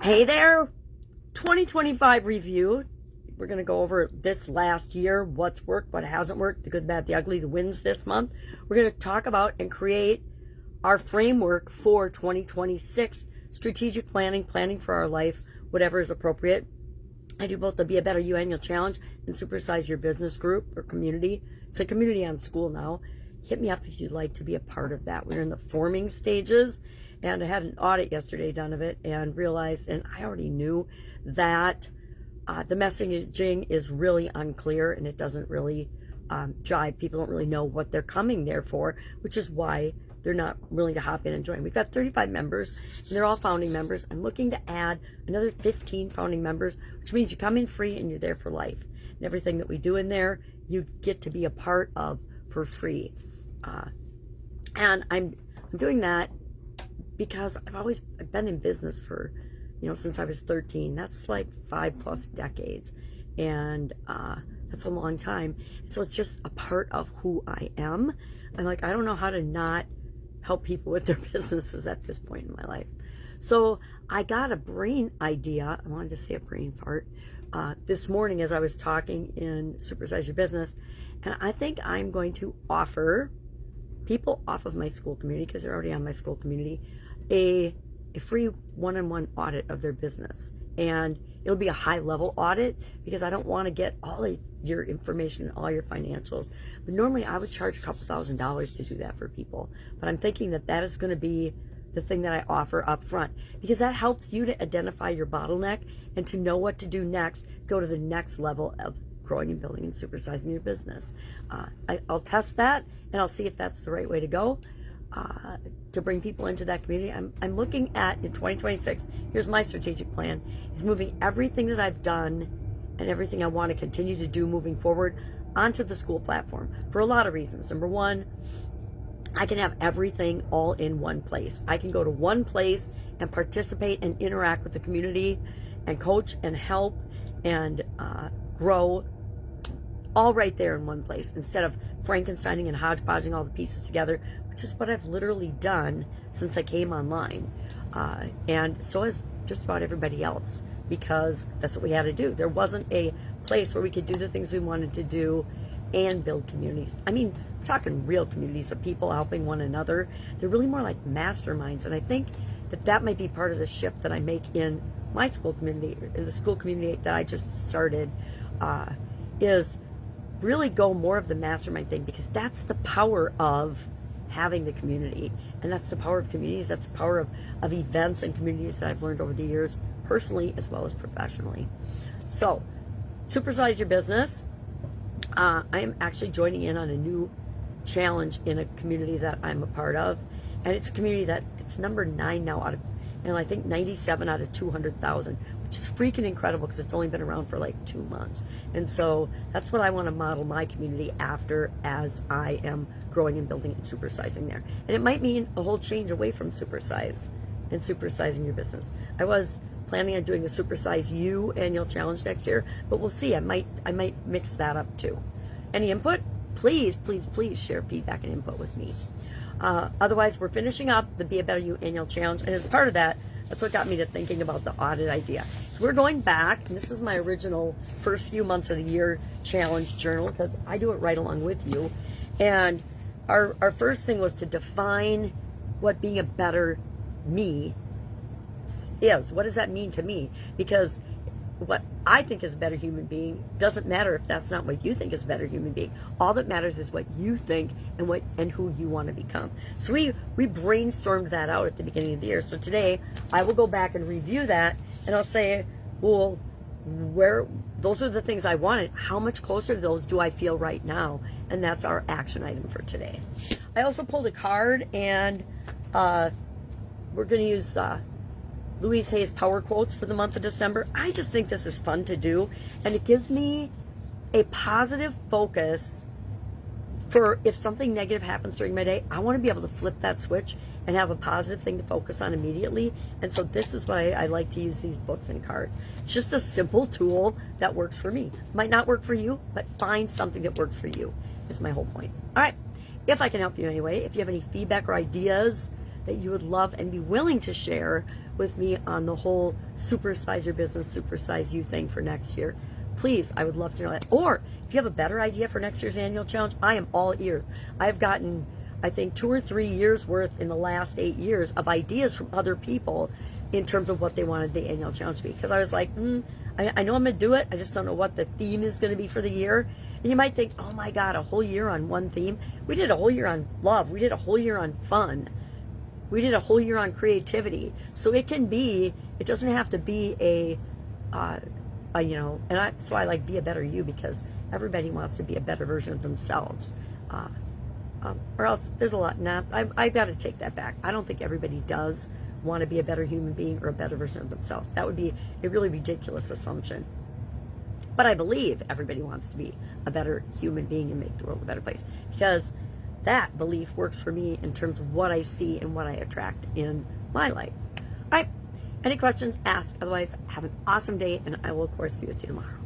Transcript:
Hey there, 2025 review. We're going to go over this last year, what's worked, what hasn't worked, the good, bad, the ugly, the wins this month. We're going to talk about and create our framework for 2026, strategic planning, planning for our life, whatever is appropriate. I do both the Be a Better You annual challenge and Supersize your business group or community. It's a community on Skool now. Hit me up if you'd like to be a part of that. We're in the forming stages, and I had an audit yesterday done of it and realized, and I already knew that the messaging is really unclear and it doesn't really jive. People don't really know what they're coming there for, which is why they're not willing to hop in and join. We've got 35 members, and they're all founding members. I'm looking to add another 15 founding members, which means you come in free and you're there for life. And everything that we do in there, you get to be a part of for free. And I'm doing that because I've been in business for, since I was 13. That's like 5+ decades. And that's a long time. So it's just a part of who I am. I'm like, I don't know how to not help people with their businesses at this point in my life. So I got a brain idea. I wanted to say a brain fart this morning as I was talking in Supersize Your Business. And I think I'm going to offer people off of my Skool community, because they're already on my Skool community, a free one-on-one audit of their business. And it'll be a high-level audit because I don't want to get all of your information, all your financials. But normally I would charge a couple $1,000s to do that for people. But I'm thinking that is going to be the thing that I offer up front, because that helps you to identify your bottleneck and to know what to do next, go to the next level of growing and building and supersizing your business. I'll test that and I'll see if that's the right way to go to bring people into that community. I'm looking at, in 2026, here's my strategic plan, is moving everything that I've done and everything I want to continue to do moving forward onto the Skool platform for a lot of reasons. Number one, I can have everything all in one place. I can go to one place and participate and interact with the community and coach and help and grow all right there in one place, instead of Frankensteining and hodgepodging all the pieces together, which is what I've literally done since I came online. And so has just about everybody else, because that's what we had to do. There wasn't a place where we could do the things we wanted to do and build communities. I mean, we're talking real communities of people helping one another. They're really more like masterminds. And I think that might be part of the shift that I make in my Skool community, the Skool community that I just started, is really go more of the mastermind thing, because that's the power of having the community. And that's the power of communities. That's the power of events and communities that I've learned over the years, personally as well as professionally. So, Supersize Your Business. I am actually joining in on a new challenge in a community that I'm a part of. And it's a community that it's number 9 now out of, and I think 97 out of 200,000, which is freaking incredible because it's only been around for like 2 months. And so that's what I want to model my community after as I am growing and building and supersizing there. And it might mean a whole change away from Supersize and supersizing your business. I was planning on doing the Supersize You annual challenge next year, but we'll see. I might mix that up too. Any input? Please, please, please share feedback and input with me. Otherwise, we're finishing up the Be a Better You annual challenge, and as part of that, that's what got me to thinking about the audit idea. So we're going back, and this is my original first few months of the year challenge journal, because I do it right along with you. And our first thing was to define what being a better me is. What does that mean to me? Because what I think is a better human being doesn't matter if that's not what you think is a better human being. All that matters is what you think and who you want to become. So we brainstormed that out at the beginning of the year. So today I will go back and review that, and I'll say, well, where those are the things I wanted. How much closer to those do I feel right now? And that's our action item for today. I also pulled a card, and we're going to use Louise Hay's power quotes for the month of December. I just think this is fun to do, and it gives me a positive focus for if something negative happens during my day. I want to be able to flip that switch and have a positive thing to focus on immediately. And so this is why I like to use these books and cards. It's just a simple tool that works for me. Might not work for you, but find something that works for you is my whole point. All right. If I can help you anyway, if you have any feedback or ideas that you would love and be willing to share with me on the whole Supersize Your Business, Supersize You thing for next year, please, I would love to know that. Or if you have a better idea for next year's annual challenge, I am all ears. I've gotten, I think, 2 or 3 years worth in the last 8 years of ideas from other people in terms of what they wanted the annual challenge to be. Because I was like, I know I'm going to do it. I just don't know what the theme is going to be for the year. And you might think, oh my God, a whole year on one theme. We did a whole year on love. We did a whole year on fun. We did a whole year on creativity. So it can be, it doesn't have to be so I like Be a Better You, because everybody wants to be a better version of themselves. Or else there's a lot. I've got to take that back. I don't think everybody does want to be a better human being or a better version of themselves. That would be a really ridiculous assumption. But I believe everybody wants to be a better human being and make the world a better place, because that belief works for me in terms of what I see and what I attract in my life. All right. Any questions? Ask. Otherwise, have an awesome day, and I will, of course, be with you tomorrow.